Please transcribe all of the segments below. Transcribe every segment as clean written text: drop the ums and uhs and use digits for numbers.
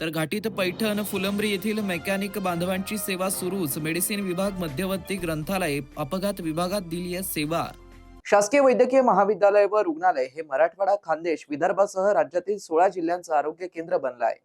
तर घाटीत पैठण फुलंब्री येथील मेकॅनिक बांधवांची सेवा सुरूच. मेडिसिन विभाग, मध्यवर्ती ग्रंथालय, अपघात विभागात दिली आहे सेवा. शासकीय वैद्यकीय महाविद्यालय व रुग्णालय हे मराठवाडा, खानदेश, विदर्भासह राज्यातील 16 जिल्ह्यांचं आरोग्य केंद्र बनलं आहे.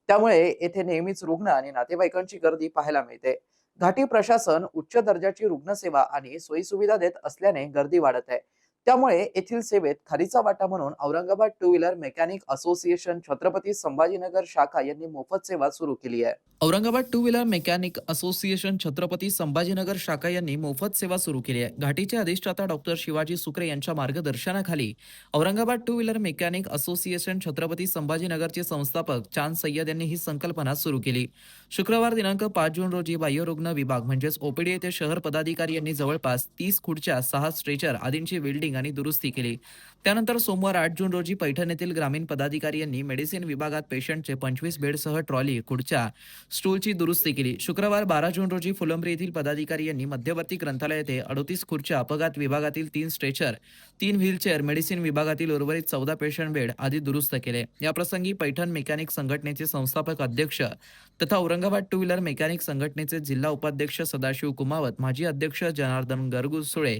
त्यामुळे येथे नेहमीच रुग्ण आणि नातेवाईकांची गर्दी पाहायला मिळते. घाटी प्रशासन उच्च दर्जाची रुग्णसेवा आणि सोयीसुविधा देत असल्याने गर्दी वाढत आहे. त्यामुळे येथील सेवेत खारीचा वाटा म्हणून Aurangabad two wheeler mechanic association Chhatrapati Sambhajinagar शाखा यांनी मोफत सेवा सुरू केली आहे. Aurangabad two wheeler mechanic association Chhatrapati Sambhajinagar शाखा यांनी मोफत सेवा सुरू केली आहे. घाटीचे अधिष्ठाता डॉक्टर शिवाजी सुकरे यांच्या मार्गदर्शनाखाली Aurangabad two wheeler mechanic association Chhatrapati संभाजीनगरचे संस्थापक चांद सय्यद यांनी ही संकल्पना सुरू केली. शुक्रवार दिनांक 5 जून रोजी बाह्यरुग्ण विभाग म्हणजेच ओपीडी येथे शहर पदाधिकारी यांनी जवळपास 30 खुर्च्या, 6 स्ट्रेचर आदींची वेल्डिंग आणि दुरुस्ती केली. त्यानंतर सोमवार 8 जून रोजी पैठण येथील ग्रामीण पदाधिकारी यांनी मेडिसिन विभागात पेशंटचे 25 बेडसह ट्रॉली, खुर्च्या, स्टूलची दुरुस्ती केली. शुक्रवार 12 जून रोजी फुलंब्री येथील पदाधिकारी यांनी मध्यवर्ती ग्रंथालय येथे 38 खुर्च्या, अपघात विभागातील 3 स्ट्रेचर, 3 व्हीलचेअर, मेडिसिन विभागातील उर्वरित 14 पेशंट बेड आदी दुरुस्त केले. याप्रसंगी पैठण मेकॅनिक संघटनेचे संस्थापक अध्यक्ष तथा औरंगाबाद टू व्हीलर मेकॅनिक संघटनेचे जिल्हा उपाध्यक्ष सदाशिव कुमावत, माजी अध्यक्ष जनार्दन गरगुसुळे,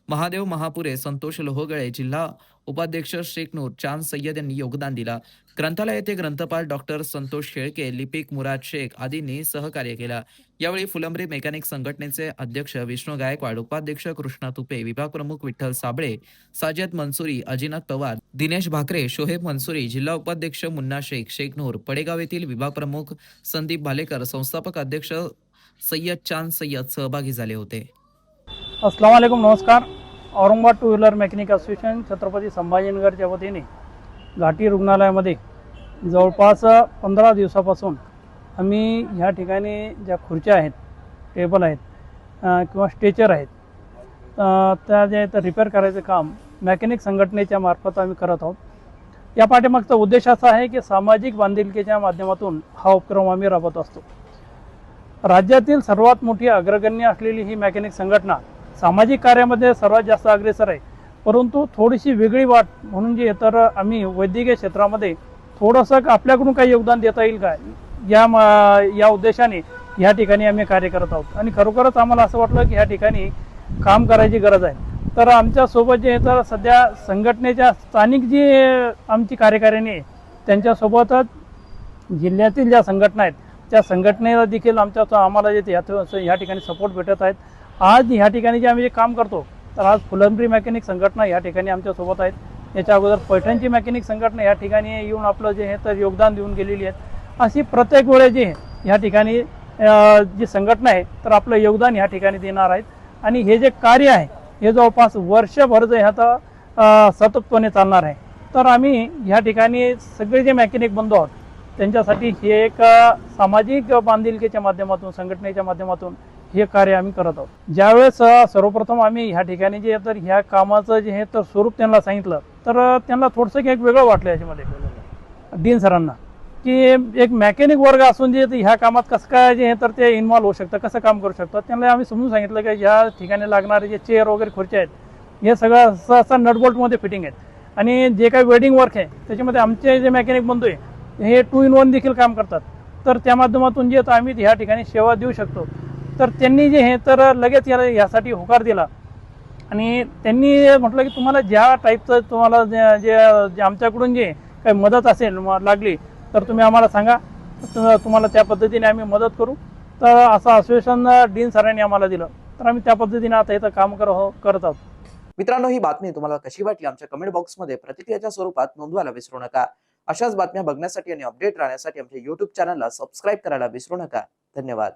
महादेव महापुरे, संतोष लोहगळे, जिल्हा उपाध्यक्ष शेख नूर, चांद सय्यद यांनी योगदान दिला. ग्रंथालय येथे ग्रंथपाल डॉक्टर संतोष शेळके, लिपिक मुराद शेख आदींनी सहकार्य केला. यावेळी फुलंब्री मेकॅनिक संघटनेचे अध्यक्ष विष्णू गायकवाड, उपाध्यक्ष कृष्णा तुपे, विभाग प्रमुख विठ्ठल साबळे, साजिद मंसुरी, अजिनाथ पवार, दिनेश भाकरे, शोहेब मंसुरी, जिल्हा उपाध्यक्ष मुन्ना शेख, शेख नूर, पडेगाव येथील विभाग प्रमुख संदीप भालेकर, संस्थापक अध्यक्ष सय्यद चांद सय्यद सहभागी झाले होते. अस्सलाम वालेकुम, नमस्कार. Aurangabad two wheeler mechanic association Chhatrapati संभाजीनगरच्या वतीने घाटी रुग्णालयामध्ये जवळपास 15 दिवसापासून आम्ही ह्या ठिकाणी ज्या खुर्च्या आहेत, टेबल आहेत किंवा स्ट्रेचर आहेत, त्या जे तर रिपेअर करायचं काम मेकॅनिक संघटनेच्या मार्फत आम्ही करत आहोत. या पाठीमागचा उद्देश असा आहे की सामाजिक बांधिलकीच्या माध्यमातून हा उपक्रम आम्ही राबवत असतो. राज्यातील सर्वात मोठी अग्रगण्य असलेली ही मेकॅनिक संघटना सामाजिक कार्यामध्ये सर्वात जास्त अग्रेसर आहे. परंतु थोडीशी वेगळी वाट म्हणून जी तर आम्ही वैद्यकीय क्षेत्रामध्ये थोडंसं आपल्याकडून काही योगदान देता येईल का या उद्देशाने ह्या ठिकाणी आम्ही कार्य करत आहोत. आणि खरोखरच आम्हाला असं वाटलं की ह्या ठिकाणी काम करायची गरज आहे. तर आमच्यासोबत जे तर सध्या संघटनेच्या स्थानिक जी आमची कार्यकारिणी आहे त्यांच्यासोबतच जिल्ह्यातील ज्या संघटना आहेत त्या संघटनेला देखील आम्हाला जे ह्या ठिकाणी सपोर्ट भेटत आहेत. आज ह्या ठिकाणी जे आम्ही जे काम करतो तर आज फुलंब्री मेकॅनिक संघटना ह्या ठिकाणी आमच्यासोबत आहेत. याच्या अगोदर पैठणची मेकॅनिक संघटना ह्या ठिकाणी येऊन आपलं जे हे तर योगदान देऊन गेलेली आहेत. अशी प्रत्येक वेळेस जे ह्या ठिकाणी जी संघटना आहे तर आपलं योगदान ह्या ठिकाणी देणार आहेत. आणि हे जे कार्य आहे हे जवळपास वर्षभर जे ह्याचा सततपणे चालणार आहे. तर आम्ही ह्या ठिकाणी सगळे जे मेकॅनिक बंधू आहोत त्यांच्यासाठी हे एक सामाजिक बांधिलकीच्या माध्यमातून, संघटनेच्या माध्यमातून हे कार्य आम्ही करत आहोत. ज्यावेळेस सर्वप्रथम आम्ही ह्या ठिकाणी जे तर ह्या कामाचं जे हे तर स्वरूप त्यांना सांगितलं तर त्यांना थोडंसं एक वेगळं वाटलं याच्यामध्ये डीन सरांना, की एक मेकॅनिक वर्ग असून जे ह्या कामात कसं काय जे तर ते इन्व्हॉल्व होऊ शकतं, कसं काम करू शकतात. त्यांना आम्ही समजून सांगितलं की ह्या ठिकाणी लागणारे जे चेअर वगैरे खुर्च्या आहेत हे सगळं असं नटबोल्टमध्ये फिटिंग आहेत. आणि जे काही वेल्डिंग वर्क आहे त्याच्यामध्ये आमचे जे मेकॅनिक बंधू आहे हे 2 in 1 देखील काम करतात. तर त्या माध्यमातून जे आम्ही ह्या ठिकाणी सेवा देऊ शकतो. तर त्यांनी जे हे तर लगेच यासाठी होकार दिला. आणि त्यांनी म्हटलं की तुम्हाला ज्या टाईपचं तुम्हाला जे आमच्याकडून जे काही मदत असेल लागली तर तुम्ही आम्हाला सांगा, तुम्हाला त्या पद्धतीने आम्ही मदत करू. तर असं आश्वासन डीन सरांनी आम्हाला दिलं. तर आम्ही त्या पद्धतीने आता इथं काम करत आहोत. मित्रांनो, ही बातमी तुम्हाला कशी वाटली आमच्या कमेंट बॉक्समध्ये प्रतिक्रियाच्या स्वरूपात नोंदवायला विसरू नका. अशाच बातम्या बघण्यासाठी आणि अपडेट राहण्यासाठी आमच्या YouTube चॅनलला सबस्क्राईब करायला विसरू नका. धन्यवाद.